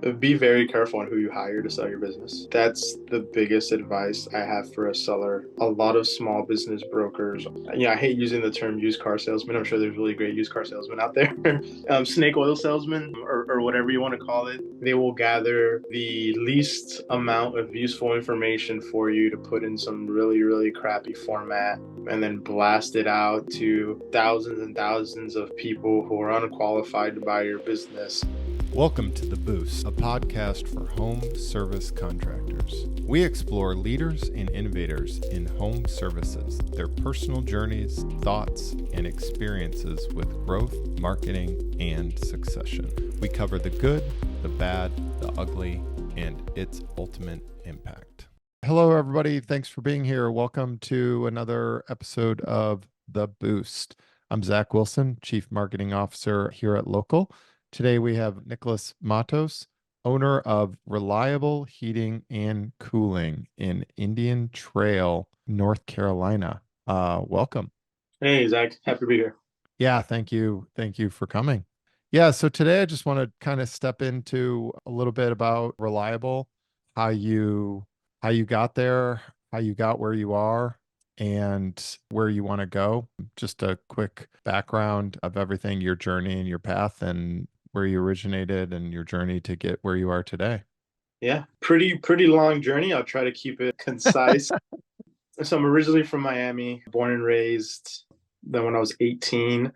Be very careful on who you hire to sell your business. That's the biggest advice I have for a seller. A lot of small business brokers, I hate using the term used car salesman. I'm sure there's really great used car salesmen out there. Snake oil salesman or whatever you want to call it. They will gather the least amount of useful information for you to put in some really, really crappy format and then blast it out to thousands and thousands of people who are unqualified to buy your business. Welcome to The Boost, a podcast for home service contractors. We explore leaders and innovators in home services, their personal journeys, thoughts, and experiences with growth, marketing, and succession. We cover the good, the bad, the ugly, and its ultimate impact. Hello, everybody. Thanks for being here. Welcome to another episode of The Boost. I'm Zach Wilson, Chief Marketing Officer here at Local. Today we have Nicholas Matos, owner of Reliable Heating and Cooling in Indian Trail, North Carolina. Welcome. Hey, Zach. Happy to be here. Yeah, thank you. Thank you for coming. Yeah, so today I just want to kind of step into a little bit about Reliable, how you got there, how you got where you are, and where you want to go. Just a quick background of everything, your journey and your path, and where you originated and your journey to get where you are today. Yeah, pretty long journey. I'll try to keep it concise. So I'm originally from Miami, born and raised. Then when I was 18,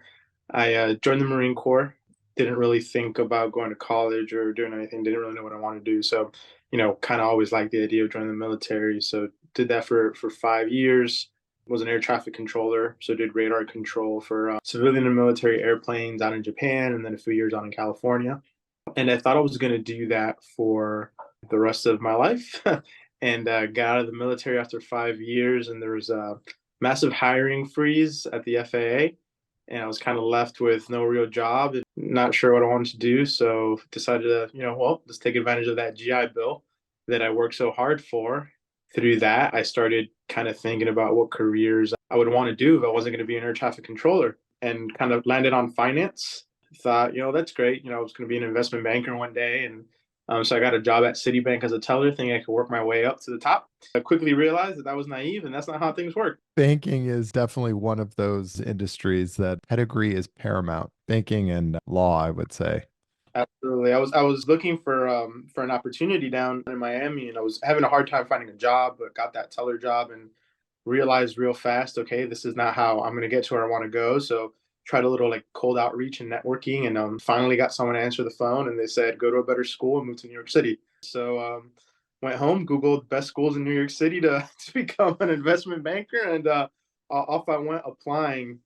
I joined the Marine Corps. Didn't really think about going to college or doing anything. Didn't really know what I wanted to do. So, kind of always liked the idea of joining the military. So did that for 5 years. Was an air traffic controller, so did radar control for civilian and military airplanes out in Japan, and then a few years out in California. And I thought I was going to do that for the rest of my life, and got out of the military after 5 years. And there was a massive hiring freeze at the FAA, and I was kind of left with no real job, and not sure what I wanted to do. So decided to, let's take advantage of that GI Bill that I worked so hard for. Through that, I started kind of thinking about what careers I would want to do if I wasn't going to be an air traffic controller, and kind of landed on finance. Thought, that's great. I was going to be an investment banker one day. And so I got a job at Citibank as a teller, thinking I could work my way up to the top. I quickly realized that was naive, and that's not how things work. Banking is definitely one of those industries that pedigree is paramount. Banking and law, I would say. Absolutely. I was looking for an opportunity down in Miami, and I was having a hard time finding a job, but got that teller job and realized real fast, okay, this is not how I'm going to get to where I want to go. So tried a little like cold outreach and networking, and finally got someone to answer the phone, and they said, go to a better school and move to New York City. So went home, Googled best schools in New York City to become an investment banker, and off I went applying.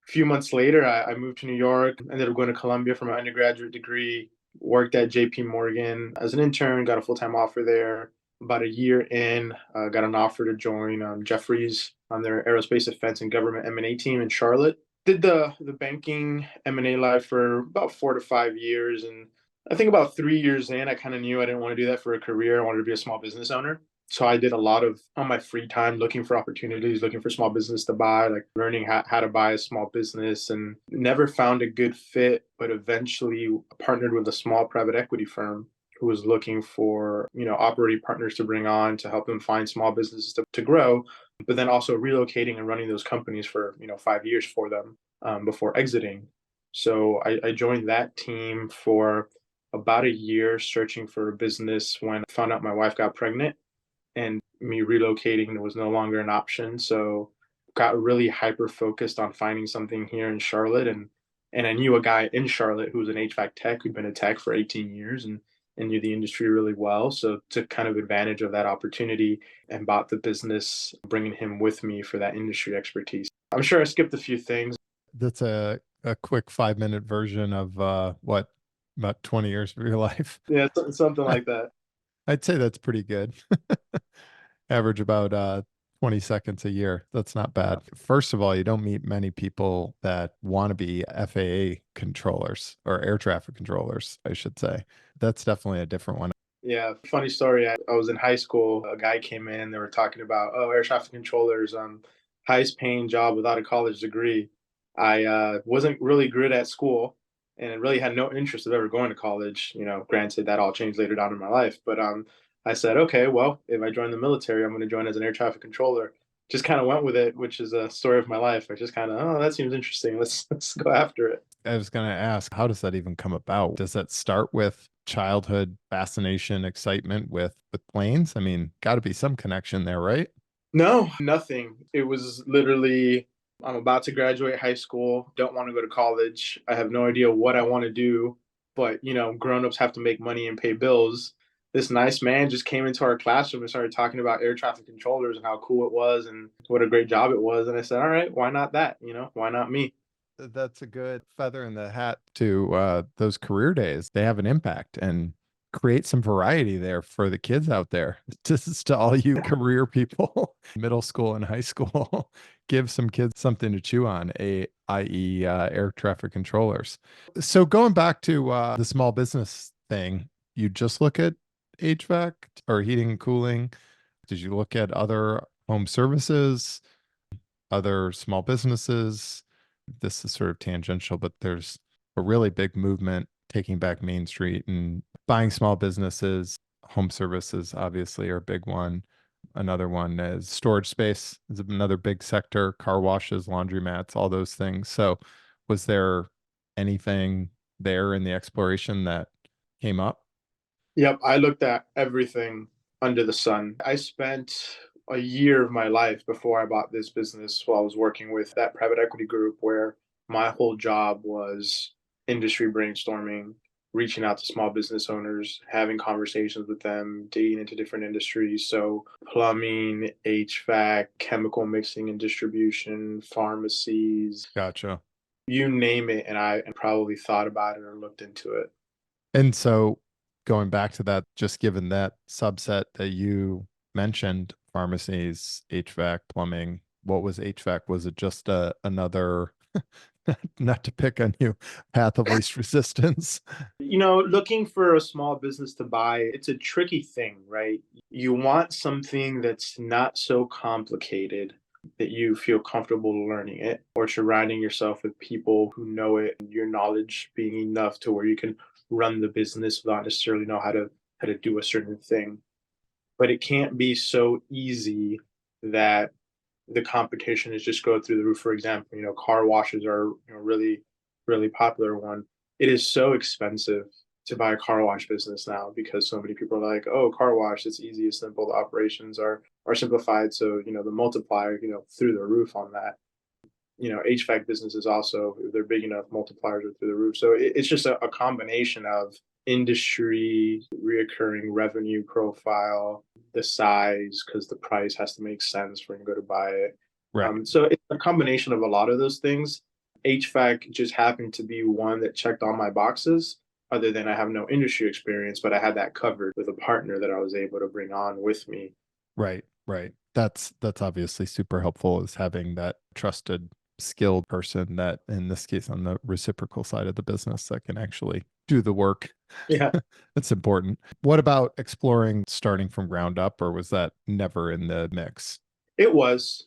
A few months later, I moved to New York, ended up going to Columbia for my undergraduate degree, worked at JP Morgan as an intern, got a full-time offer there. About a year in, got an offer to join Jefferies on their aerospace defense and government M&A team in Charlotte. Did the banking M&A life for about 4 to 5 years. And I think about 3 years in, I kind of knew I didn't want to do that for a career. I wanted to be a small business owner. So I did a lot of on my free time looking for opportunities, looking for small business to buy, like learning how to buy a small business, and never found a good fit, but eventually partnered with a small private equity firm who was looking for, operating partners to bring on to help them find small businesses to grow, but then also relocating and running those companies for, 5 years for them before exiting. So I joined that team for about a year searching for a business when I found out my wife got pregnant, and me relocating was no longer an option. So got really hyper focused on finding something here in Charlotte. And I knew a guy in Charlotte who was an HVAC tech who'd been a tech for 18 years and knew the industry really well. So took kind of advantage of that opportunity and bought the business, bringing him with me for that industry expertise. I'm sure I skipped a few things. That's a quick 5-minute version of about 20 years of your life. Yeah, something like that. I'd say that's pretty good. Average about 20 seconds a year. That's not bad. First of all, you don't meet many people that want to be FAA controllers or air traffic controllers, I should say. That's definitely a different one. Yeah, funny story. I was in high school. A guy came in. They were talking about, air traffic controllers, highest paying job without a college degree. I wasn't really good at school, and really had no interest of ever going to college. Granted that all changed later on in my life, but I said, okay, well, if I join the military, I'm going to join as an air traffic controller. Just kind of went with it, which is a story of my life. I just kind of, oh, that seems interesting. Let's go after it. I was going to ask, how does that even come about? Does that start with childhood fascination, excitement with planes? I mean, got to be some connection there, right? No, nothing. It was literally, I'm about to graduate high school, don't want to go to college. I have no idea what I want to do, but grown-ups have to make money and pay bills. This nice man just came into our classroom and started talking about air traffic controllers and how cool it was and what a great job it was. And I said, all right, why not that? Why not me? That's a good feather in the hat to those career days. They have an impact and create some variety there for the kids out there. This is to all you career people, middle school and high school. Give some kids something to chew on, i.e., air traffic controllers. So going back to the small business thing, you just look at HVAC or heating and cooling. Did you look at other home services, other small businesses? This is sort of tangential, but there's a really big movement taking back Main Street and buying small businesses. Home services, obviously, are a big one. Another one is storage space is another big sector, car washes, laundromats, all those things. So was there anything there in the exploration that came up? Yep, I looked at everything under the sun. I spent a year of my life before I bought this business while I was working with that private equity group where my whole job was industry brainstorming, reaching out to small business owners, having conversations with them, digging into different industries. So, plumbing, HVAC, chemical mixing and distribution, pharmacies, Gotcha. you name it. And I probably thought about it or looked into it. And so going back to that, just given that subset that you mentioned, pharmacies, HVAC, plumbing, what was HVAC? Was it just another, not to pick on you, path of least resistance? Looking for a small business to buy, it's a tricky thing, right? You want something that's not so complicated that you feel comfortable learning it or surrounding yourself with people who know it, and your knowledge being enough to where you can run the business without necessarily know how to do a certain thing. But it can't be so easy that the competition is just go through the roof. For example, car washes are really, really popular one. It is so expensive to buy a car wash business now because so many people are like, oh, car wash, it's easy, it's simple, the operations are simplified. So, the multiplier, through the roof on that. HVAC businesses also, if they're big enough, multipliers are through the roof. So it's just a combination of industry, reoccurring revenue profile, the size, because the price has to make sense for you to go to buy it. Right. So it's a combination of a lot of those things. HVAC just happened to be one that checked all my boxes. Other than I have no industry experience, but I had that covered with a partner that I was able to bring on with me. Right. Right. That's obviously super helpful, is having that trusted, skilled person that, in this case, on the reciprocal side of the business, that can actually do the work. Yeah. That's important. What about exploring starting from ground up, or was that never in the mix? It was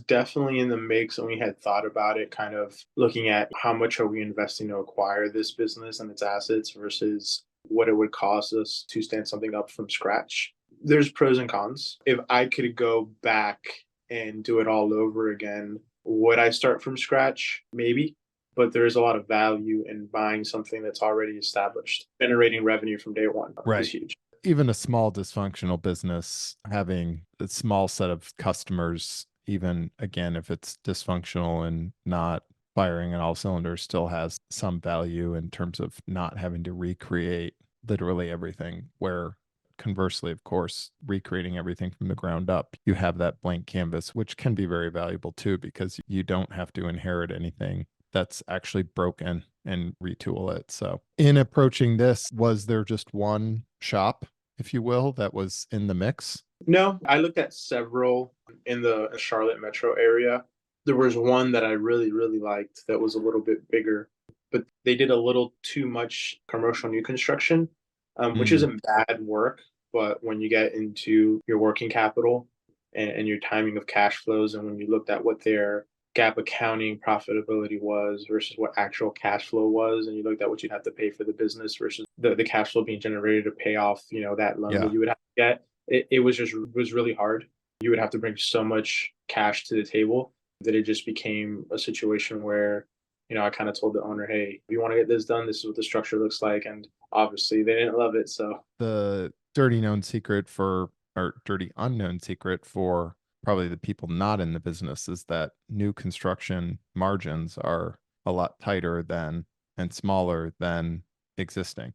definitely in the mix, and we had thought about it, kind of looking at how much are we investing to acquire this business and its assets versus what it would cost us to stand something up from scratch. There's pros and cons. If I could go back and do it all over again, would I start from scratch? Maybe. But there's a lot of value in buying something that's already established. Generating revenue from day one is Right. huge. Even a small dysfunctional business, having a small set of customers, even again, if it's dysfunctional and not firing on all cylinders, still has some value in terms of not having to recreate literally everything. Where conversely, of course, recreating everything from the ground up, you have that blank canvas, which can be very valuable too, because you don't have to inherit anything that's actually broken and retool it. So, in approaching this, was there just one shop, if you will, that was in the mix? No, I looked at several in the Charlotte metro area. There was one that I really, really liked that was a little bit bigger, but they did a little too much commercial new construction, which Mm, isn't bad work. But when you get into your working capital and your timing of cash flows, and when you looked at what their GAAP accounting profitability was versus what actual cash flow was, and you looked at what you'd have to pay for the business versus the cash flow being generated to pay off, that loan that Yeah. you would have to get. It was really hard. You would have to bring so much cash to the table that it just became a situation where, I kind of told the owner, hey, if you want to get this done, this is what the structure looks like. And obviously they didn't love it. So The dirty known secret for, or dirty unknown secret for probably the people not in the business is that new construction margins are a lot tighter than and smaller than existing.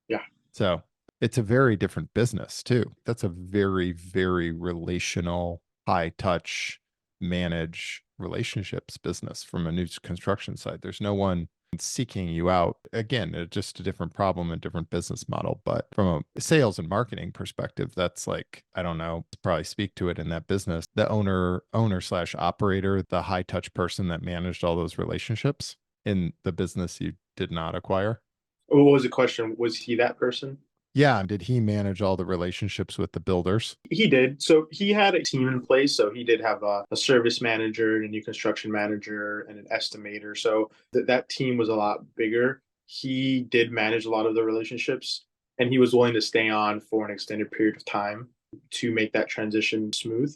yeah, So it's a very different business too. That's a very, very relational, high touch, manage relationships business from a new construction site. There's no one seeking you out. Again, it's just a different problem and different business model. But from a sales and marketing perspective, that's like, I don't know, probably speak to it in that business. The owner slash operator, the high touch person that managed all those relationships in the business you did not acquire. what was the question? Was he that person? Yeah. Did he manage all the relationships with the builders? He did. So he had a team in place. So he did have a service manager and a new construction manager and an estimator. So that team was a lot bigger. He did manage a lot of the relationships, and he was willing to stay on for an extended period of time to make that transition smooth.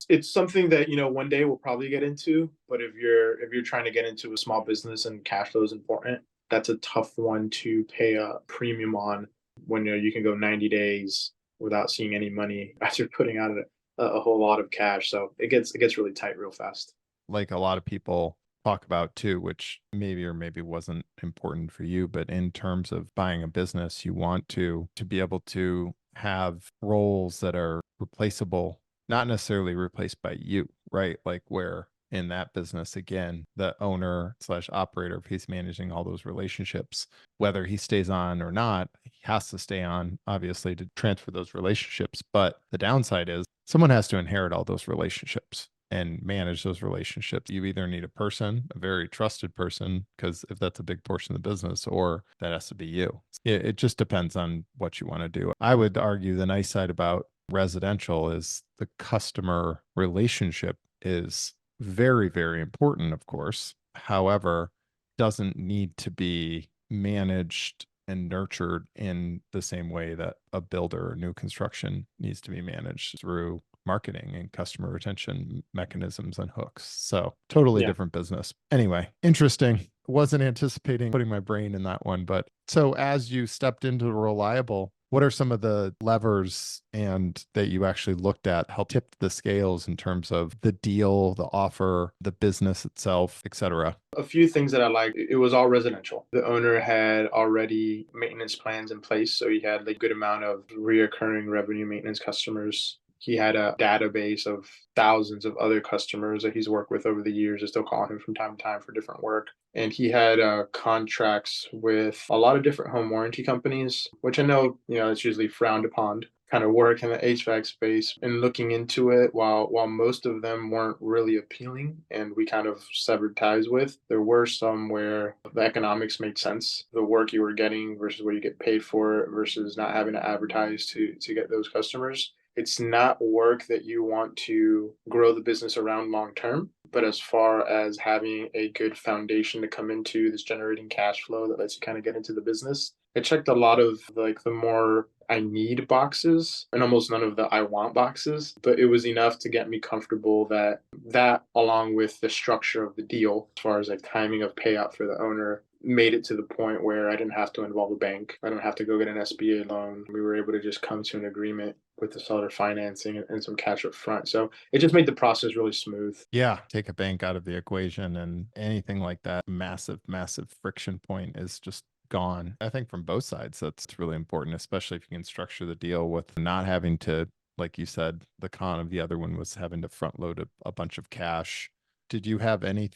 It's something that, one day we'll probably get into, but if you're trying to get into a small business and cash flow is important, that's a tough one to pay a premium on when you can go 90 days without seeing any money after putting out a whole lot of cash. So it gets really tight real fast. Like a lot of people talk about too, which maybe or maybe wasn't important for you, but in terms of buying a business, you want to be able to have roles that are replaceable, not necessarily replaced by you, right? Like where in that business, again, the owner slash operator, if he's managing all those relationships, whether he stays on or not, he has to stay on, obviously, to transfer those relationships. But the downside is someone has to inherit all those relationships and manage those relationships. You either need a person, a very trusted person, because if that's a big portion of the business, or that has to be you. It just depends on what you want to do. I would argue the nice side about residential is the customer relationship is very, very important, of course. However, doesn't need to be managed and nurtured in the same way that a builder or new construction needs to be managed through marketing and customer retention mechanisms and hooks. So totally Yeah. different business. Anyway, interesting. Wasn't anticipating putting my brain in that one. But so as you stepped into Reliable, what are some of the levers and that you actually looked at, help tip the scales in terms of the deal, the offer, the business itself, et cetera? A few things that I liked. It was all residential. The owner had already maintenance plans in place, so he had a good amount of reoccurring revenue maintenance customers. He had a database of thousands of other customers that he's worked with over the years that still call him from time to time for different work. And he had contracts with a lot of different home warranty companies, which I know, it's usually frowned upon kind of work in the HVAC space. And looking into it, while most of them weren't really appealing and we kind of severed ties with, there were some where the economics made sense. The work you were getting versus what you get paid for versus not having to advertise to get those customers. It's not work that you want to grow the business around long term. But as far as having a good foundation to come into that's generating cash flow that lets you kind of get into the business, it checked a lot of the more I need boxes and almost none of the I want boxes. But it was enough to get me comfortable that along with the structure of the deal, as far as timing of payout for the owner, made it to the point where I didn't have to involve a bank. I don't have to go get an SBA loan. We were able to just come to an agreement with the seller financing and some cash up front. So it just made the process really smooth. Yeah. Take a bank out of the equation and anything like that. Massive, massive friction point is just gone. I think from both sides, that's really important, especially if you can structure the deal with not having to, like you said, the con of the other one was having to front load a bunch of cash. Did you have any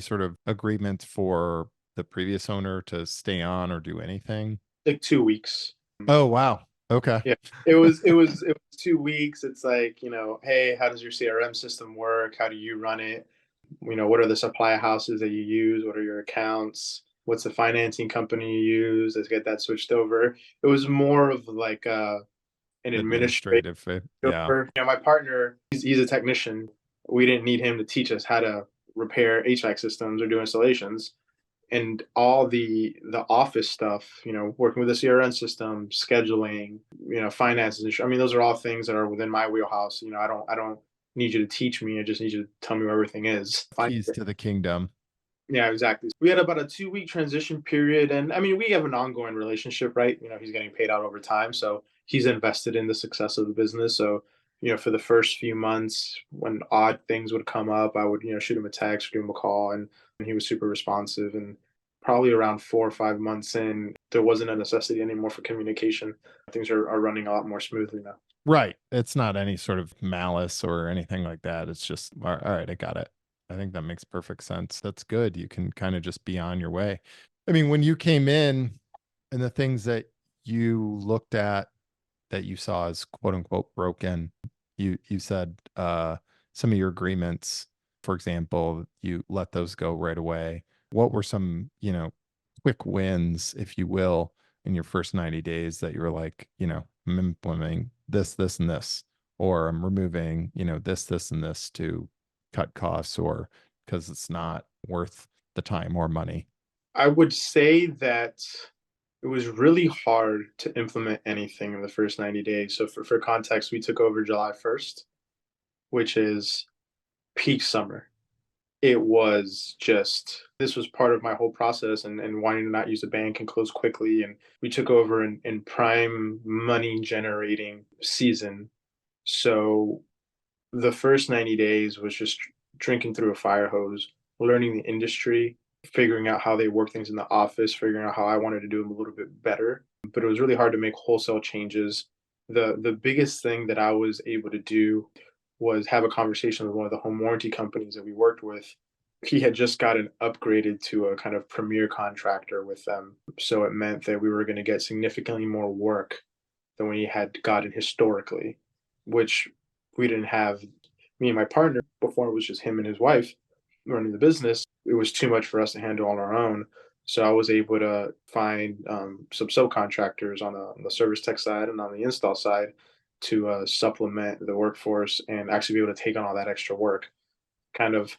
sort of agreement for the previous owner to stay on or do anything? 2 weeks. Oh, wow. Okay. Yeah, it was 2 weeks. It's hey, how does your CRM system work? How do you run it? What are the supply houses that you use? What are your accounts? What's the financing company you use? Let's get that switched over. It was more of an administrative. Administrative. Yeah. My partner, he's a technician. We didn't need him to teach us how to repair HVAC systems or do installations. And all the office stuff, working with the CRM system, scheduling, finances. I mean, those are all things that are within my wheelhouse. I don't need you to teach me. I just need you to tell me where everything is. Keys to the kingdom. Yeah, exactly. We had about a 2 week transition period. And I mean, we have an ongoing relationship, right? He's getting paid out over time. So he's invested in the success of the business. So, for the first few months, when odd things would come up, I would, shoot him a text, give him a call, and he was super responsive. And probably around 4 or 5 months in, there wasn't a necessity anymore for communication. Things are running a lot more smoothly now. Right. It's not any sort of malice or anything like that. It's just, all right, I got it. I think that makes perfect sense. That's good. You can kind of just be on your way. I mean, when you came in and the things that you looked at that you saw as quote unquote broken, you said some of your agreements, for example, you let those go right away. What were some, quick wins, if you will, in your first 90 days that you were like, I'm implementing this, this, and this, or I'm removing, this, and this to cut costs, or because it's not worth the time or money? I would say that it was really hard to implement anything in the first 90 days. So for context, we took over July 1st, which is peak summer. It was just, this was part of my whole process and wanting to not use the bank and close quickly. And we took over in prime money generating season. So the first 90 days was just drinking through a fire hose, learning the industry, figuring out how they work things in the office, figuring out how I wanted to do them a little bit better. But it was really hard to make wholesale changes. The biggest thing that I was able to do was have a conversation with one of the home warranty companies that we worked with. He had just gotten upgraded to a kind of premier contractor with them. So it meant that we were going to get significantly more work than we had gotten historically, which we didn't have. Me and my partner, before it was just him and his wife running the business, it was too much for us to handle on our own. So I was able to find some subcontractors on the service tech side and on the install side to supplement the workforce and actually be able to take on all that extra work. Kind of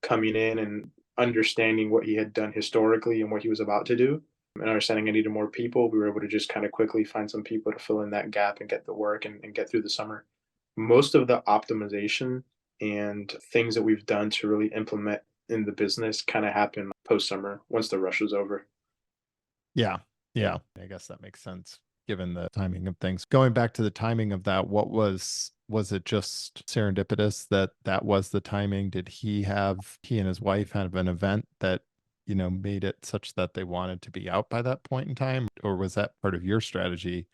coming in and understanding what he had done historically and what he was about to do, and understanding I needed more people, we were able to just kind of quickly find some people to fill in that gap and get the work and get through the summer. Most of the optimization and things that we've done to really implement in the business kind of happen post summer once the rush was over. Yeah. Yeah. I guess that makes sense given the timing of things. Going back to the timing of that, was it just serendipitous that that was the timing? Did he and his wife have an event that, made it such that they wanted to be out by that point in time? Or was that part of your strategy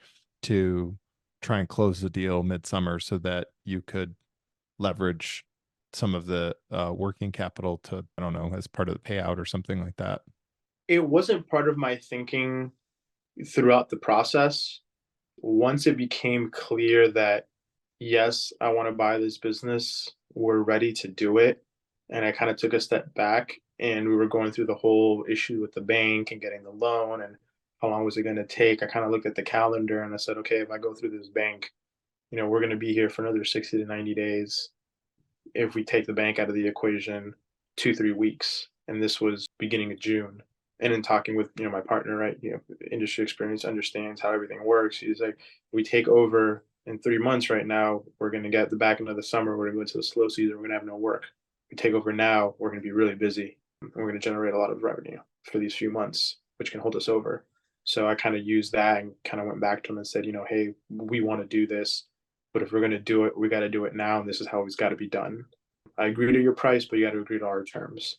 to try and close the deal midsummer so that you could leverage some of the working capital to, I don't know, as part of the payout or something like that? It wasn't part of my thinking throughout the process. Once it became clear that, yes, I want to buy this business, we're ready to do it. And I kind of took a step back and we were going through the whole issue with the bank and getting the loan and how long was it going to take. I kind of looked at the calendar and I said, okay, if I go through this bank, we're going to be here for another 60 to 90 days. If we take the bank out of the equation, 2, 3 weeks. And this was beginning of June. And in talking with, my partner, right, industry experience, understands how everything works. He's like, we take over in 3 months right now, we're going to get the back end of the summer. We're going to go into the slow season. We're going to have no work. We take over now, we're going to be really busy. And we're going to generate a lot of revenue for these few months, which can hold us over. So I kind of used that and kind of went back to him and said, hey, we want to do this. But if we're going to do it, we got to do it now. And this is how it's got to be done. I agree to your price, but you got to agree to our terms.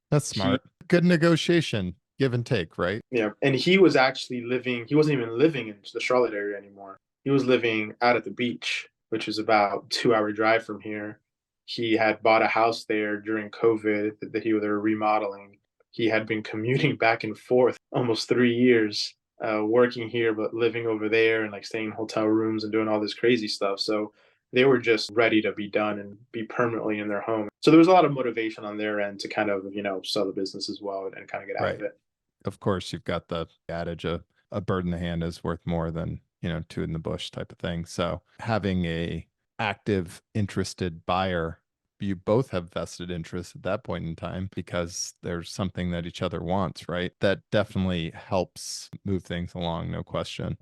That's smart. Good negotiation, give and take, right? Yeah. And he was actually he wasn't even living in the Charlotte area anymore. He was living out at the beach, which is about 2 hour drive from here. He had bought a house there during COVID that they were remodeling. He had been commuting back and forth almost 3 years, working here, but living over there and like staying in hotel rooms and doing all this crazy stuff. So they were just ready to be done and be permanently in their home. So there was a lot of motivation on their end to kind of, sell the business as well and kind of get out of it. Of course, you've got the adage of a bird in the hand is worth more than, two in the bush type of thing. So having a active, interested buyer you both have vested interests at that point in time because there's something that each other wants, right? That definitely helps move things along, no question.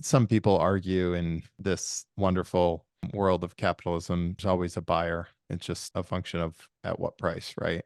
Some people argue in this wonderful world of capitalism, there's always a buyer. It's just a function of at what price, right?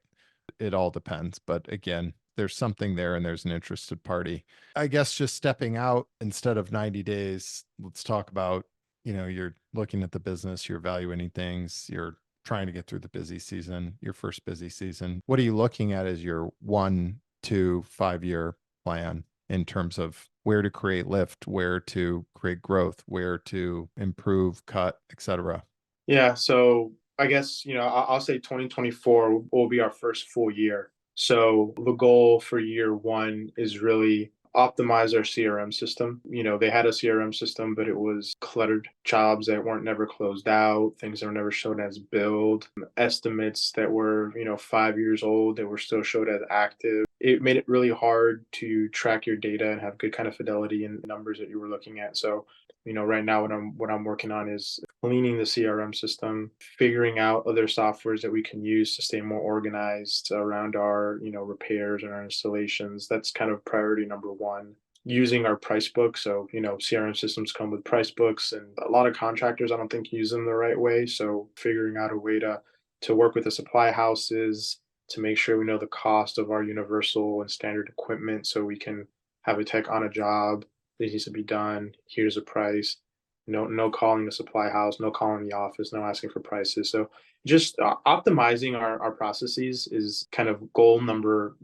It all depends. But again, there's something there and there's an interested party. I guess just stepping out instead of 90 days, let's talk about, you're looking at the business, you're evaluating things, you're trying to get through the busy season, your first busy season. What are you looking at as your 1 to 5 year plan in terms of where to create lift, where to create growth, where to improve, cut, etc.? Yeah, so I guess, I'll say 2024 will be our first full year. So the goal for year one is really optimize our CRM system. They had a CRM system, but it was cluttered. Jobs that weren't never closed out, things that were never shown as billed, estimates that were, 5 years old that were still showed as active. It made it really hard to track your data and have good kind of fidelity in the numbers that you were looking at. So right now what I'm working on is cleaning the CRM system, figuring out other softwares that we can use to stay more organized around our, repairs and our installations. That's kind of priority number one. Using our price book. So, CRM systems come with price books, and a lot of contractors, I don't think, use them the right way. So figuring out a way to work with the supply houses to make sure we know the cost of our universal and standard equipment so we can have a tech on a job. This needs to be done. Here's a price. No calling the supply house, no calling the office, no asking for prices. So just optimizing our processes is kind of goal number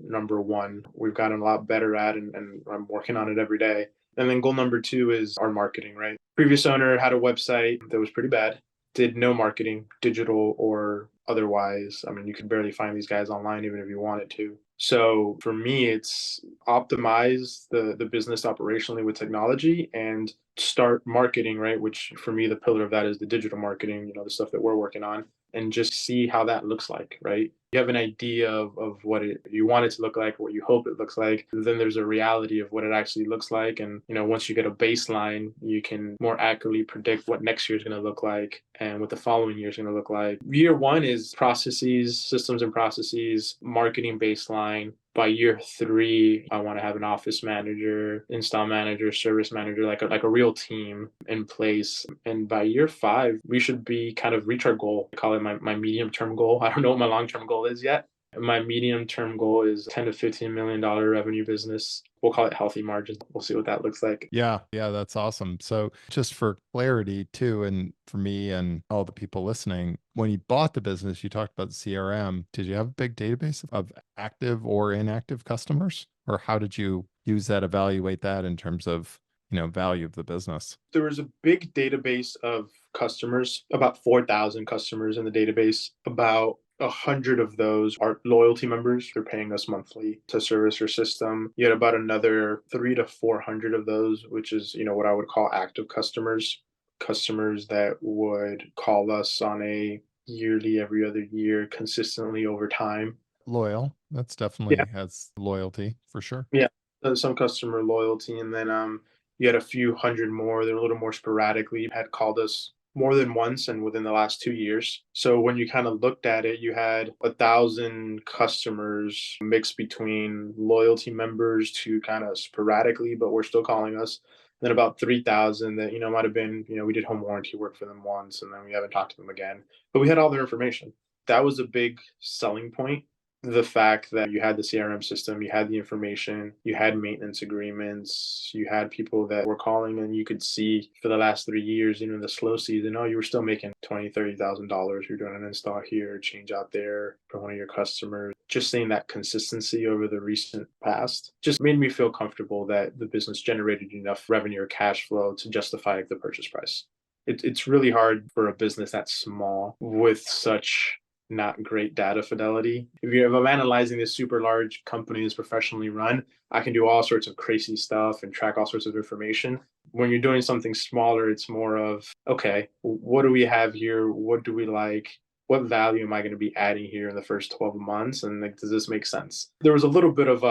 one. We've gotten a lot better at, and I'm working on it every day. And then goal number two is our marketing, right? Previous owner had a website that was pretty bad, did no marketing, digital or otherwise. I mean, you could barely find these guys online even if you wanted to. So for me, it's optimize the business operationally with technology and start marketing, right? Which for me, the pillar of that is the digital marketing, the stuff that we're working on, and just see how that looks like, right? You have an idea of what you want it to look like, what you hope it looks like. Then there's a reality of what it actually looks like. And, once you get a baseline, you can more accurately predict what next year is going to look like and what the following year is going to look like. Year one is processes, systems and processes, marketing baseline. By year three, I want to have an office manager, install manager, service manager, like a real team in place. And by year five, we should be kind of reach our goal. I call it my medium term goal. I don't know what my long term goal is yet. My medium term goal is $10 to $15 million revenue business. We'll call it healthy margins. We'll see what that looks like. Yeah, that's awesome. So just for clarity too, and for me and all the people listening, when you bought the business, you talked about CRM. Did you have a big database of active or inactive customers? Or how did you use that, evaluate that in terms of, value of the business? There was a big database of customers, about 4,000 customers in the database. About 100 of those are loyalty members. They're paying us monthly to service your system. You had about another 300 to 400 of those, which is, what I would call active customers, customers that would call us on a yearly, every other year, consistently over time. Loyal. That's Yeah, definitely has loyalty for sure. yeah. Some customer loyalty, and then you had a few hundred more. They're a little more sporadically had called us more than once and within the last 2 years. So when you kind of looked at it, you had 1,000 customers mixed between loyalty members to kind of sporadically, but we're still calling us. Then about 3,000 that, might have been, we did home warranty work for them once and then we haven't talked to them again. But we had all their information. That was a big selling point. The fact that you had the CRM system, you had the information, you had maintenance agreements, you had people that were calling, and you could see for the last 3 years, in the slow season, you were still making $20,000, $30,000. You're doing an install here, change out there for one of your customers. Just seeing that consistency over the recent past just made me feel comfortable that the business generated enough revenue or cash flow to justify the purchase price. It's really hard for a business that small with such not great data fidelity. If I'm analyzing this super large company that's professionally run, I can do all sorts of crazy stuff and track all sorts of information. When you're doing something smaller, it's more of, okay, what do we have here? What do we like? What value am I going to be adding here in the first 12 months? And does this make sense? There was a little bit of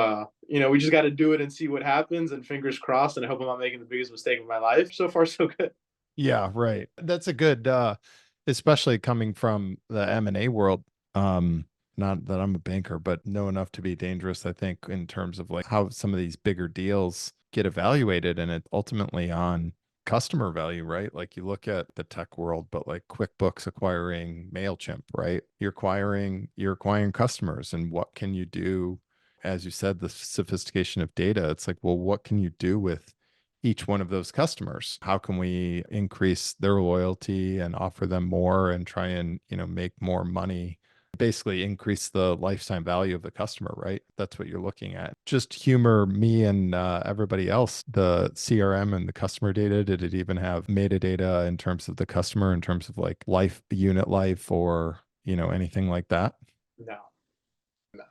we just got to do it and see what happens and fingers crossed. And I hope I'm not making the biggest mistake of my life. So far, so good. Yeah, right. That's a good especially coming from the M&A world. Not that I'm a banker, but know enough to be dangerous, I think, in terms of like how some of these bigger deals get evaluated, and it ultimately on customer value, right? Like you look at the tech world, but like QuickBooks acquiring MailChimp, right? You're acquiring customers, and what can you do? As you said, the sophistication of data, it's like, well, what can you do with each one of those customers? How can we increase their loyalty and offer them more and try and, make more money? Basically increase the lifetime value of the customer, right? That's what you're looking at. Just humor me and everybody else. The CRM and the customer data, did it even have metadata in terms of the customer, in terms of like unit life, or, anything like that? No, no.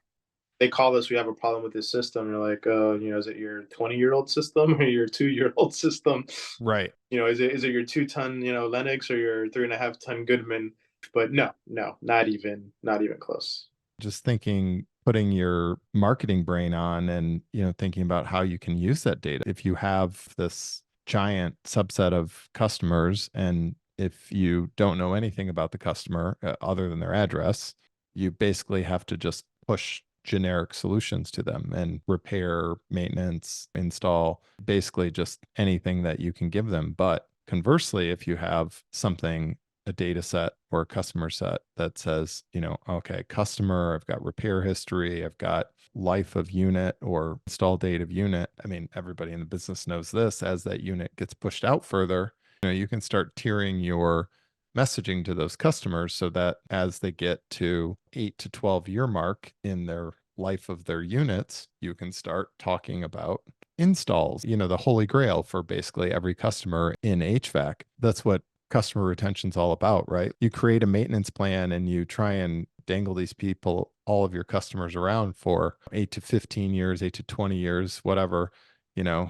They call us, we have a problem with this system. You're like, is it your 20-year-old system or your 2-year-old system? Right. Is it your 2-ton, Lennox or your 3.5-ton Goodman? But no, no, not even close. Just thinking, putting your marketing brain on and, thinking about how you can use that data. If you have this giant subset of customers, and if you don't know anything about the customer other than their address, you basically have to just push generic solutions to them and repair, maintenance, install, basically just anything that you can give them. But conversely, if you have something, a data set or a customer set that says, okay, customer, I've got repair history, I've got life of unit or install date of unit. I mean, everybody in the business knows this. As that unit gets pushed out further, you can start tiering your messaging to those customers so that as they get to 8 to 12 year mark in their life of their units, you can start talking about installs, the holy grail for basically every customer in HVAC. That's what customer retention is all about, right? You create a maintenance plan and you try and dangle these people, all of your customers, around for 8 to 15 years, 8 to 20 years, whatever, you know,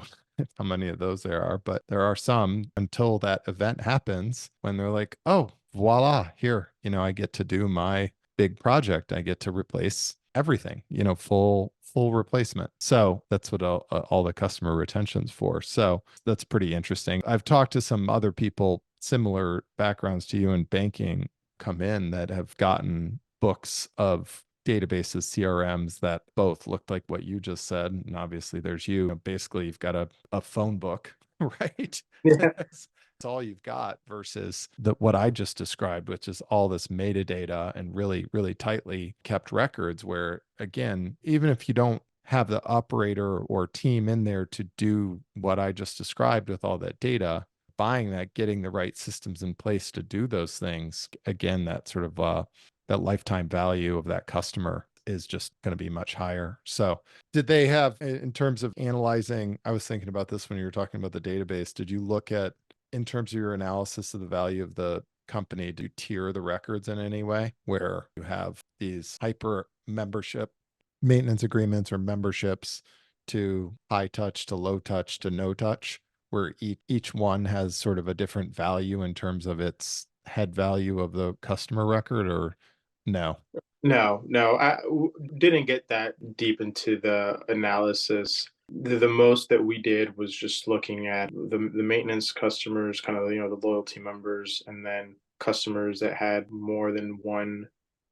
how many of those there are, but there are some, until that event happens when they're like, oh, voila, here, I get to do my big project. I get to replace everything, full replacement. So that's what all the customer retention's for. So that's pretty interesting. I've talked to some other people, similar backgrounds to you in banking, come in that have gotten books of databases, CRMs that both looked like what you just said. And obviously there's you. Basically, you've got a phone book, right? Yeah. It's all you've got versus what I just described, which is all this metadata and really, really tightly kept records where, again, even if you don't have the operator or team in there to do what I just described with all that data, buying that, getting the right systems in place to do those things, again, that sort of that lifetime value of that customer is just going to be much higher. So did they have, in terms of analyzing, I was thinking about this when you were talking about the database, did you look at, in terms of your analysis of the value of the company, do you tier the records in any way where you have these hyper membership maintenance agreements or memberships to high touch to low touch to no touch, where each one has sort of a different value in terms of its head value of the customer record, or no? No, no, didn't get that deep into the analysis. The most that we did was just looking at the maintenance customers, kind of, the loyalty members, and then customers that had more than one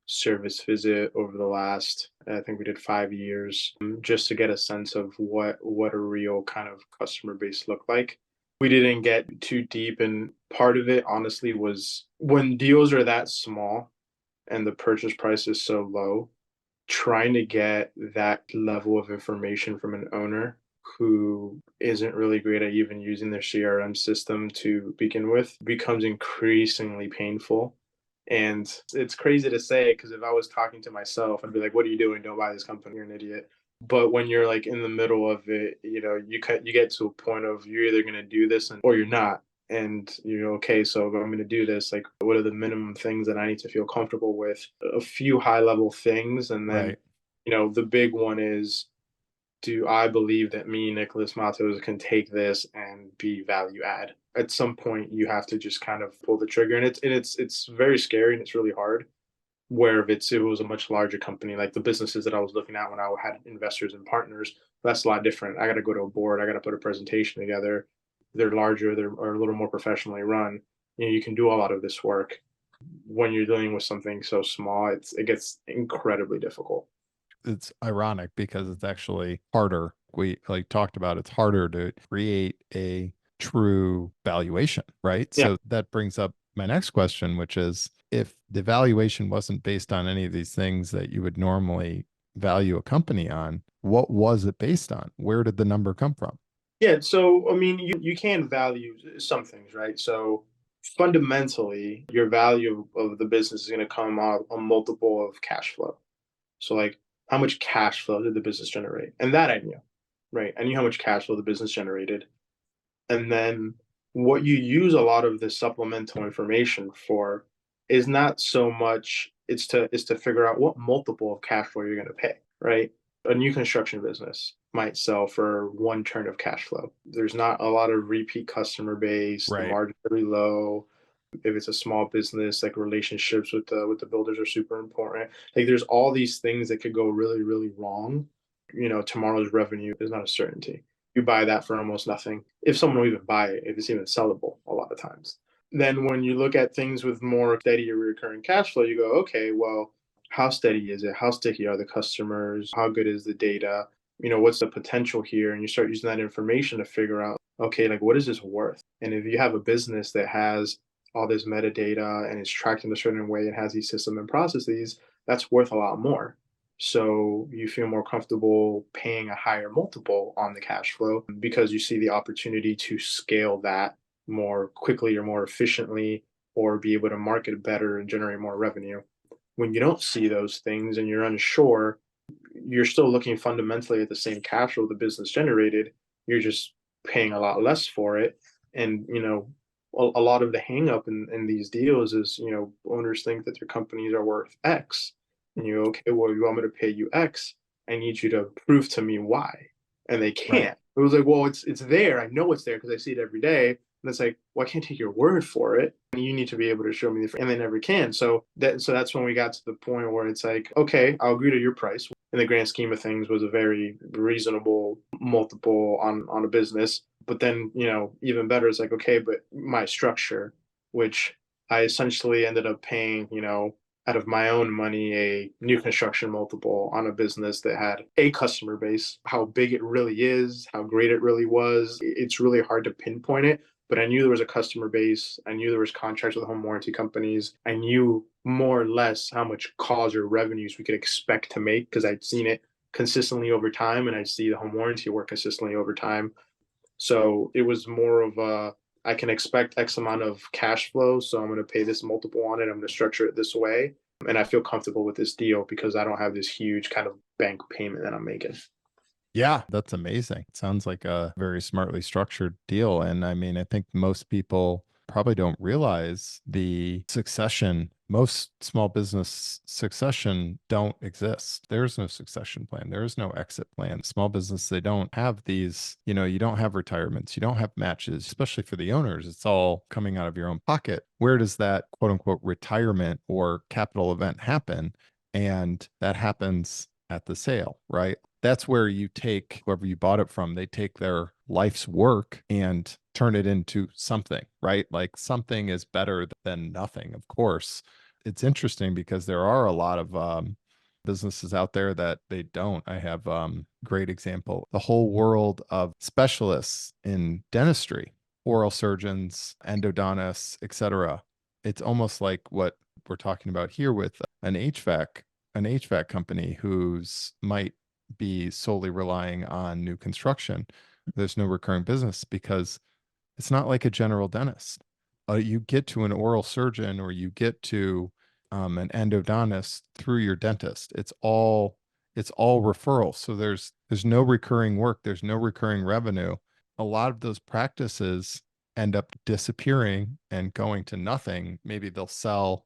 service visit over the last, I think we did 5 years, just to get a sense of what a real kind of customer base looked like. We didn't get too deep, and part of it honestly was when deals are that small and the purchase price is so low, trying to get that level of information from an owner who isn't really great at even using their CRM system to begin with becomes increasingly painful. And it's crazy to say, because if I was talking to myself, I'd be like, "What are you doing? Don't buy this company. You're an idiot." But when you're like in the middle of it, you get to a point of you're either going to do this or you're not. And you're okay. So if I'm going to do this, like, what are the minimum things that I need to feel comfortable with? A few high level things, and then Right. the big one is, do I believe that me, Nicholas Matos, can take this and be value add? At some point, you have to just kind of pull the trigger, and it's very scary and it's really hard. Where if it was a much larger company, like the businesses that I was looking at when I had investors and partners, that's a lot different. I got to go to a board, I got to put a presentation together. They're larger, they're a little more professionally run. You can do a lot of this work. when you're dealing with something so small, it gets incredibly difficult. It's ironic because it's actually harder. We like talked about it's harder to create a true valuation, right? Yeah. So that brings up my next question, which is if the valuation wasn't based on any of these things that you would normally value a company on, what was it based on? Where did the number come from? Yeah, so I mean, you can value some things, right? So fundamentally, your value of the business is going to come out a multiple of cash flow. So like, how much cash flow did the business generate? And that I knew, right? I knew how much cash flow the business generated. And then what you use a lot of this supplemental information for is not so much it's to figure out what multiple of cash flow you're going to pay, right? A new construction business might sell for one turn of cash flow. There's not a lot of repeat customer base. The Right. margin very low. If it's a small business, like relationships with the builders are super important. Like there's all these things that could go really, really wrong. Tomorrow's revenue is not a certainty. You buy that for almost nothing. If someone will even buy it, if it's even sellable a lot of times. Then when you look at things with more steady or recurring cash flow, you go, okay, well, how steady is it? How sticky are the customers? How good is the data? What's the potential here? And you start using that information to figure out, okay, like what is this worth? And if you have a business that has all this metadata and it's tracked in a certain way and has these systems and processes, that's worth a lot more. So you feel more comfortable paying a higher multiple on the cash flow because you see the opportunity to scale that more quickly or more efficiently or be able to market better and generate more revenue. When you don't see those things and you're unsure, you're still looking fundamentally at the same cash flow the business generated. You're just paying a lot less for it. And, a lot of the hang up in these deals is, owners think that their companies are worth X. And you, okay, well, you want me to pay you X? I need you to prove to me why. And they Right. can't. It was like, well, it's there. I know it's there because I see it every day. And it's like, well, I can't take your word for it. And you need to be able to show me and they never can. So that's when we got to the point where it's like, okay, I'll agree to your price. In the grand scheme of things, was a very reasonable multiple on a business. But then, even better, it's like, okay, but my structure, which I essentially ended up paying, out of my own money, a new construction multiple on a business that had a customer base. How big it really is, how great it really was, it's really hard to pinpoint it. But I knew there was a customer base. I knew there was contracts with home warranty companies. I knew more or less how much calls or revenues we could expect to make because I'd seen it consistently over time and I see the home warranty work consistently over time. So it was more of I can expect X amount of cash flow. So I'm going to pay this multiple on it. I'm going to structure it this way. And I feel comfortable with this deal because I don't have this huge kind of bank payment that I'm making. Yeah, that's amazing. It sounds like a very smartly structured deal. And I mean, I think most people probably don't realize the succession. Most small business succession don't exist. There's no succession plan. There is no exit plan. Small business, they don't have these, you don't have retirements, you don't have matches, especially for the owners. It's all coming out of your own pocket. Where does that quote unquote retirement or capital event happen? And that happens at the sale, right? That's where you take whoever you bought it from, they take their life's work and turn it into something, right? Like something is better than nothing, of course. It's interesting because there are a lot of businesses out there that they don't. I have great example, the whole world of specialists in dentistry, oral surgeons, endodontists, etc. It's almost like what we're talking about here with an HVAC company who's might be solely relying on new construction. There's no recurring business because it's not like a general dentist. You get to an oral surgeon or you get to an endodontist through your dentist. It's all referral. So there's no recurring work. There's no recurring revenue. A lot of those practices end up disappearing and going to nothing. Maybe they'll sell,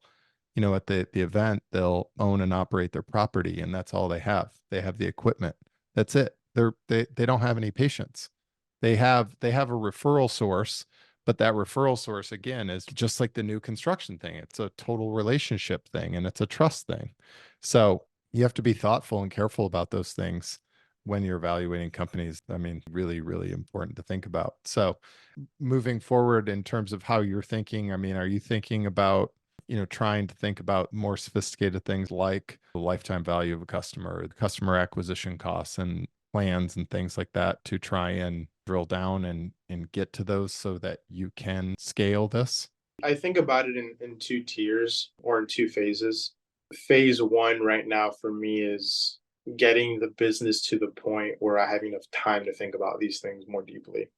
at the event, they'll own and operate their property, and that's all they have. They have the equipment. That's it. They don't have any patients. They have a referral source, but that referral source again is just like the new construction thing. It's a total relationship thing and it's a trust thing. So you have to be thoughtful and careful about those things when you're evaluating companies. I mean, really, really important to think about. So moving forward in terms of how you're thinking, I mean, are you thinking about trying to think about more sophisticated things like the lifetime value of a customer, the customer acquisition costs and plans and things like that to try and drill down and get to those so that you can scale this? I think about it in two tiers or in two phases. Phase one right now for me is getting the business to the point where I have enough time to think about these things more deeply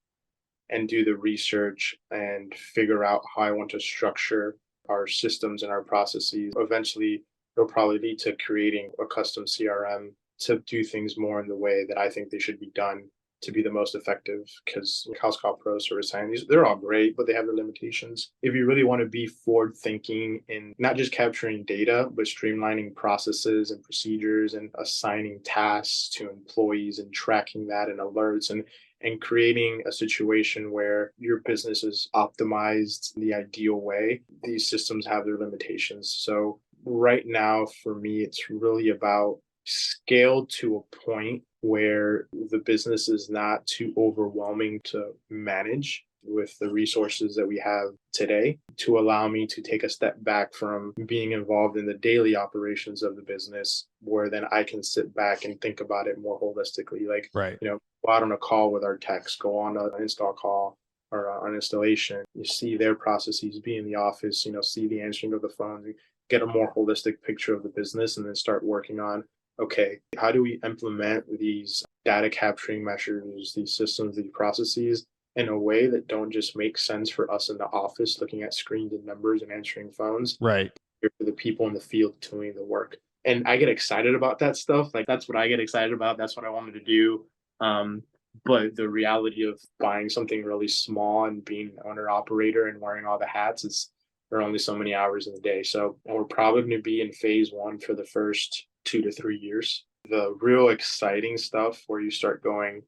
and do the research and figure out how I want to structure our systems and our processes. Eventually, it'll probably lead to creating a custom CRM to do things more in the way that I think they should be done to be the most effective. Because House Call Pro, Service Sign, they're all great, but they have their limitations. If you really want to be forward thinking in not just capturing data, but streamlining processes and procedures and assigning tasks to employees and tracking that and alerts and creating a situation where your business is optimized in the ideal way, these systems have their limitations. So right now, for me, it's really about scale to a point where the business is not too overwhelming to manage with the resources that we have today, to allow me to take a step back from being involved in the daily operations of the business, where then I can sit back and think about it more holistically. Like, Right. Go out on a call with our techs, go on an install call or an installation, you see their processes, be in the office, see the answering of the phones, get a more holistic picture of the business, and then start working on, okay, how do we implement these data capturing measures, these systems, these processes in a way that don't just make sense for us in the office looking at screens and numbers and answering phones, Right. for the people in the field doing the work. And I get excited about that stuff. Like, that's what I get excited about. That's what I wanted to do. Um, but the reality of buying something really small and being an owner operator and wearing all the hats is, there are only so many hours in the day. So we're probably going to be in phase one for the first 2 to 3 years. The real exciting stuff where you start going,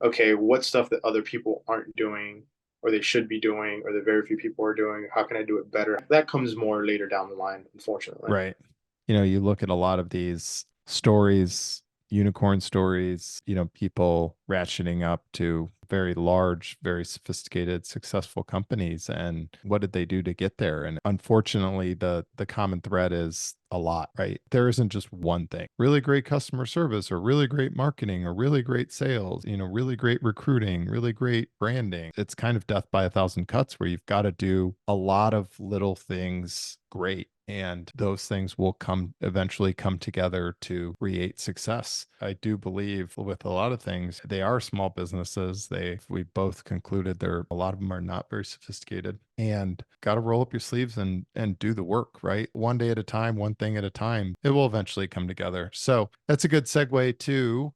okay, what stuff that other people aren't doing or they should be doing or the very few people are doing, how can I do it better? That comes more later down the line, unfortunately. Right. You look at a lot of these stories, unicorn stories, people ratcheting up to very large, very sophisticated, successful companies. And what did they do to get there? And unfortunately, the common thread is a lot, right? There isn't just one thing. Really great customer service or really great marketing or really great sales, really great recruiting, really great branding. It's kind of death by a thousand cuts where you've got to do a lot of little things great. And those things will eventually come together to create success. I do believe with a lot of things, they are small businesses. We both concluded a lot of them are not very sophisticated, and got to roll up your sleeves and do the work, right? One day at a time, one thing at a time, it will eventually come together. So that's a good segue to,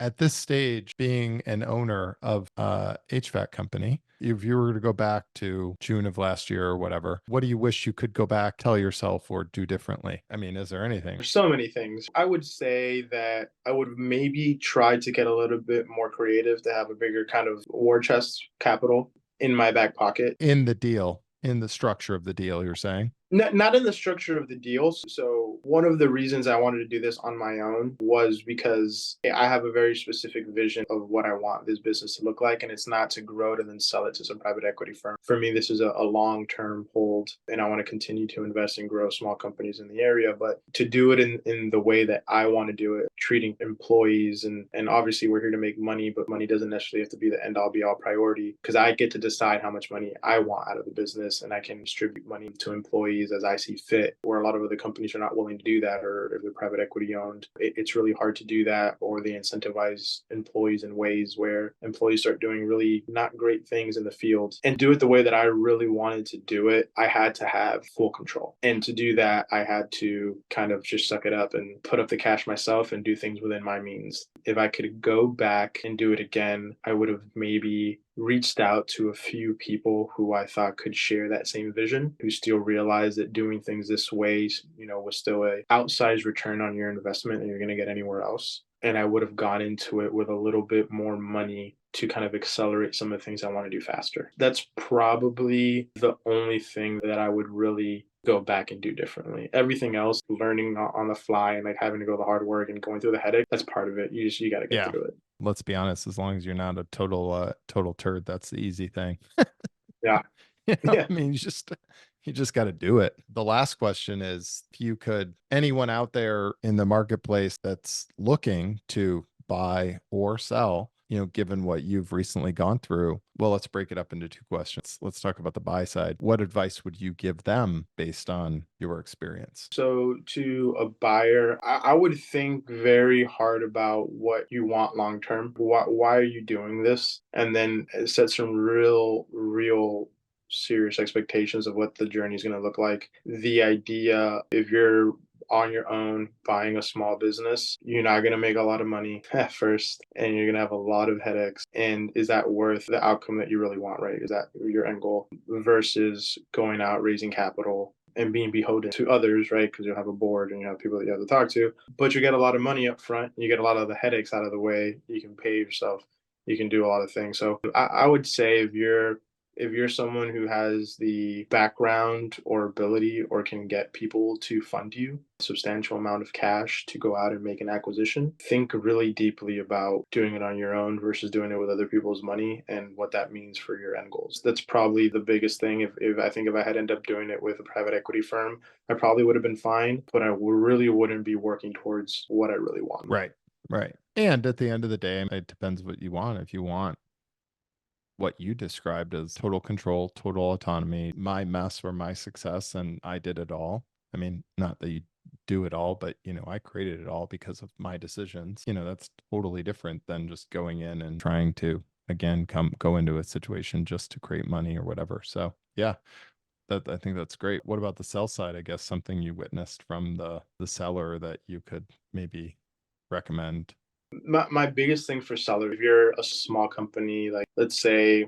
at this stage, being an owner of a HVAC company. If you were to go back to June of last year or whatever, what do you wish you could go back, tell yourself, or do differently? I mean, is there anything? There's so many things. I would say that I would maybe try to get a little bit more creative to have a bigger kind of war chest capital in my back pocket. In the deal, in the structure of the deal, you're saying? Not in the structure of the deals. So one of the reasons I wanted to do this on my own was because I have a very specific vision of what I want this business to look like. And it's not to grow it and then sell it to some private equity firm. For me, this is a long-term hold, and I want to continue to invest and grow small companies in the area, but to do it in the way that I want to do it, treating employees. And obviously we're here to make money, but money doesn't necessarily have to be the end all be all priority, because I get to decide how much money I want out of the business, and I can distribute money to employees as I see fit, where a lot of other companies are not willing to do that, or if they're private equity owned, it's really hard to do that, or they incentivize employees in ways where employees start doing really not great things in the field. And do it the way that I really wanted to do it, I had to have full control. And to do that, I had to kind of just suck it up and put up the cash myself and do things within my means. If I could go back and do it again, I would have maybe reached out to a few people who I thought could share that same vision, who still realize that doing things this way, was still a outsized return on your investment and you're going to get anywhere else. And I would have gone into it with a little bit more money to kind of accelerate some of the things I want to do faster. That's probably the only thing that I would really go back and do differently. Everything else, learning on the fly and like having to go the hard work and going through the headache, that's part of it. You got to get through it. Let's be honest, as long as you're not a total turd, that's the easy thing. Yeah. Yeah. Yeah. I mean, you just You just got to do it. The last question is, if you could, anyone out there in the marketplace that's looking to buy or sell, given what you've recently gone through, well, let's break it up into two questions. Let's talk about the buy side. What advice would you give them based on your experience? So to a buyer, I would think very hard about what you want long term. Why are you doing this? And then set some real serious expectations of what the journey is going to look like. The idea, if you're on your own buying a small business, you're not going to make a lot of money at first and you're going to have a lot of headaches. And is that worth the outcome that you really want, right? Is that your end goal versus going out raising capital and being beholden to others, right? Because you have a board and you have people that you have to talk to, but you get a lot of money up front. You get a lot of the headaches out of the way. You can pay yourself. You can do a lot of things. So I would say if you're someone who has the background or ability or can get people to fund you a substantial amount of cash to go out and make an acquisition, think really deeply about doing it on your own versus doing it with other people's money and what that means for your end goals. That's probably the biggest thing. If I had ended up doing it with a private equity firm, I probably would have been fine, but I really wouldn't be working towards what I really want. Right. Right. And at the end of the day, it depends what you want. If you want what you described as total control, total autonomy, my mess or my success, and I did it all. I mean, not that you do it all, but I created it all because of my decisions. That's totally different than just going in and trying to again go into a situation just to create money or whatever. So yeah, I think that's great. What about the sell side? I guess something you witnessed from the seller that you could maybe recommend. My biggest thing for seller, if you're a small company, like let's say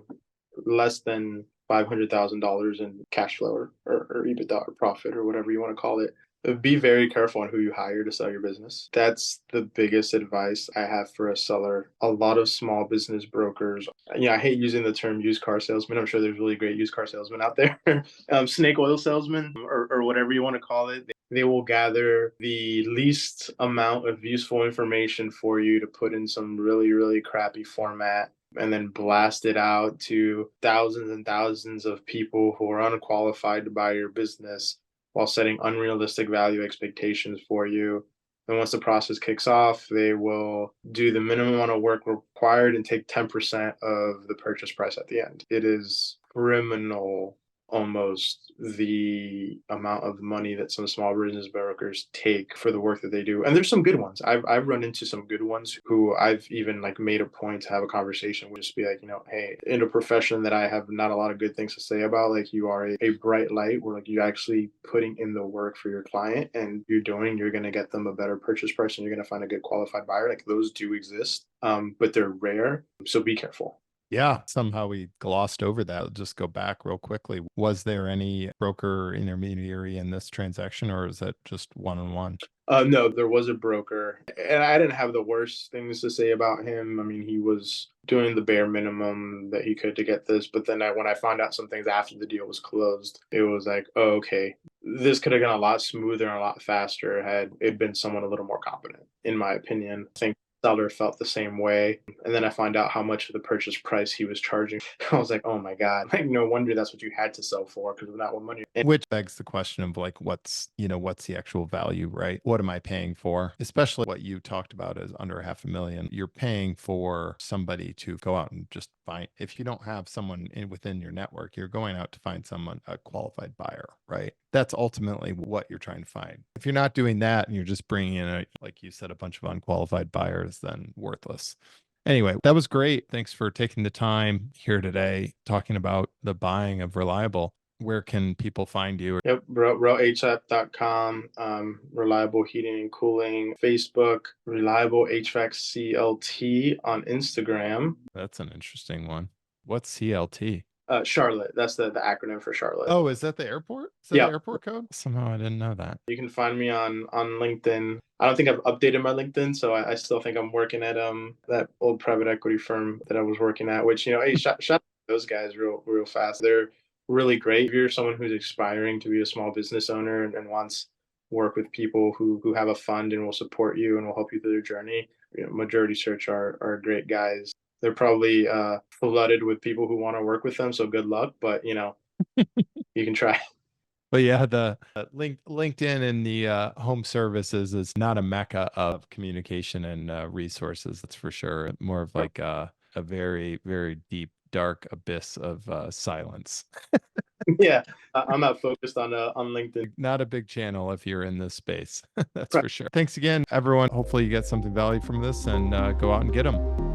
less than $500,000 in cash flow or EBITDA or profit or whatever you want to call it, be very careful on who you hire to sell your business. That's the biggest advice I have for a seller. A lot of small business brokers, I hate using the term used car salesman. I'm sure there's really great used car salesmen out there, snake oil salesman or whatever you want to call it. They will gather the least amount of useful information for you to put in some really crappy format and then blast it out to thousands and thousands of people who are unqualified to buy your business while setting unrealistic value expectations for you. And once the process kicks off, they will do the minimum amount of work required and take 10% of the purchase price at the end. It is criminal almost the amount of money that some small business brokers take for the work that they do. And there's some good ones. I've run into some good ones who I've even like made a point to have a conversation with, just be like, hey, in a profession that I have not a lot of good things to say about, like you are a bright light where like you actually putting in the work for your client and you're going to get them a better purchase price and you're going to find a good qualified buyer. Like those do exist, but they're rare. So be careful. Yeah, somehow we glossed over that. I'll just go back real quickly. Was there any broker intermediary in this transaction, or is that just one-on-one? No, there was a broker, and I didn't have the worst things to say about him. I mean, he was doing the bare minimum that he could to get this, but then when I found out some things after the deal was closed, it was like, oh, okay, this could have gone a lot smoother and a lot faster had it been someone a little more competent, in my opinion. I think seller felt the same way. And then I find out how much of the purchase price he was charging. I was like, oh my God, like no wonder that's what you had to sell for because of that one money. And Which begs the question of like, what's the actual value, right? What am I paying for? Especially what you talked about is under $500,000. You're paying for somebody to go out and just find, if you don't have someone within your network, you're going out to find someone, a qualified buyer, right? That's ultimately what you're trying to find. If you're not doing that and you're just bringing in, like you said, a bunch of unqualified buyers, then worthless. Anyway, that was great. Thanks for taking the time here today talking about the buying of Reliable. Where can people find you? Yep, ReliableHVAC.com, Reliable Heating and Cooling, Facebook, Reliable HVAC CLT on Instagram. That's an interesting one. What's CLT? Charlotte. That's the acronym for Charlotte. Oh, is that the airport? Is that the airport code? Somehow I didn't know that. You can find me on LinkedIn. I don't think I've updated my LinkedIn, so I still think I'm working at that old private equity firm that I was working at. Which hey, shout out those guys real fast. They're really great. If you're someone who's aspiring to be a small business owner and wants work with people who have a fund and will support you and will help you through their journey, Majority Search are great guys. They're probably flooded with people who want to work with them, so good luck. But you can try. But yeah, the LinkedIn and the home services is not a mecca of communication and resources. That's for sure. More of like a very, very deep, dark abyss of silence. Yeah, I'm not focused on LinkedIn. Not a big channel if you're in this space. That's Right. for sure. Thanks again, everyone. Hopefully you get something value from this and go out and get them.